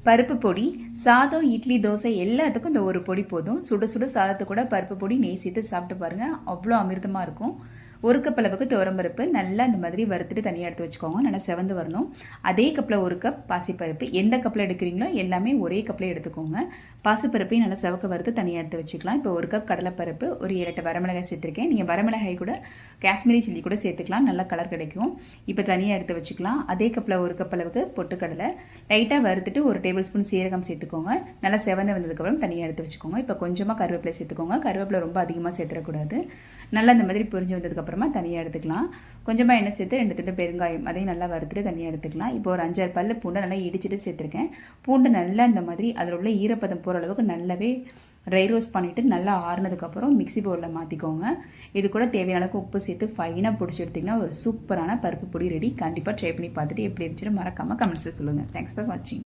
பருப்பு பொடி சாதம், இட்லி, தோசை எல்லாத்துக்கும் இந்த ஒரு பொடி போதும். சுட சுட சாதத்தை கூட பருப்பு பொடி நெய் சேர்த்து சாப்பிட்டு பாருங்கள், அவ்வளோ அமிர்தமாக இருக்கும். ஒரு கப் அளவுக்கு துவரம்பருப்பு நல்லா இந்த மாதிரி வறுத்துட்டு தனியாக எடுத்து வச்சுக்கோங்க. நல்லா செவந்து வரணும். அதே கப்பில் ஒரு கப் பாசிப்பருப்பு, எந்த கப்பில் எடுக்கிறீங்களோ எல்லாமே ஒரே கப்பில் எடுத்துக்கோங்க. பாசிப்பருப்பையும் நல்லா செவக்க வறுத்து தனியாக எடுத்து வச்சுக்கலாம். இப்போ ஒரு கப் கடலைப்பருப்பு, ஒரு 7-8 வரமிளகாய் சேர்த்துருக்கேன். நீங்கள் வரமிளகாய் கூட காஷ்மீரி சில்லி கூட சேர்த்துக்கலாம், நல்லா கலர் கிடைக்கும். இப்போ தனியாக எடுத்து வச்சுக்கலாம். அதே கப்பில் ஒரு கப் அளவுக்கு பொட்டுக்கடலை லைட்டாக வறுத்துட்டு ஒரு டேபிள் ஸ்பூன் சீரகம் சேர்த்துக்கோங்க. நல்லா செவந்து வந்ததுக்கப்புறம் தனியாக எடுத்து வச்சுக்கோங்க. இப்போ கொஞ்சமாக கருவேப்பிலை சேர்த்துக்கோங்க. கருவேப்பிலை ரொம்ப அதிகமாக சேர்த்துடக்கூடாது. நல்லா இந்த மாதிரி பொரிஞ்சு வந்ததுக்கப்புறமா தனியாக எடுத்துக்கலாம். கொஞ்சமாக எண்ணெய் சேர்த்து 2 துண்டு பெருங்காயம் அதையும் நல்லா வறுத்துட்டு தனியாக எடுத்துக்கலாம். இப்போ ஒரு 5-6 பல்லு பூண்டை நல்லா இடிச்சிட்டு சேர்த்துருக்கேன். பூண்டு நல்லா இந்த மாதிரி அதில் உள்ள ஈரப்பதம் போகிற அளவுக்கு நல்லாவே ட்ரை ரோஸ்ட் பண்ணிவிட்டு நல்லா ஆறுனதுக்கப்புறம் மிக்ஸி பவுலில் மாற்றிக்கோங்க. இது கூட தேவையான அளவுக்கு உப்பு சேர்த்து ஃபைனாக பிடிச்சி எடுத்திங்கன்னா ஒரு சூப்பரான பருப்பு பொடி ரெடி. கண்டிப்பாக ட்ரை பண்ணி பார்த்துட்டு எப்படி இருந்துச்சுன்னு மறக்காமல் கமெண்ட்ஸில் சொல்லுங்கள். தேங்க்ஸ் ஃபார் வாட்சிங்.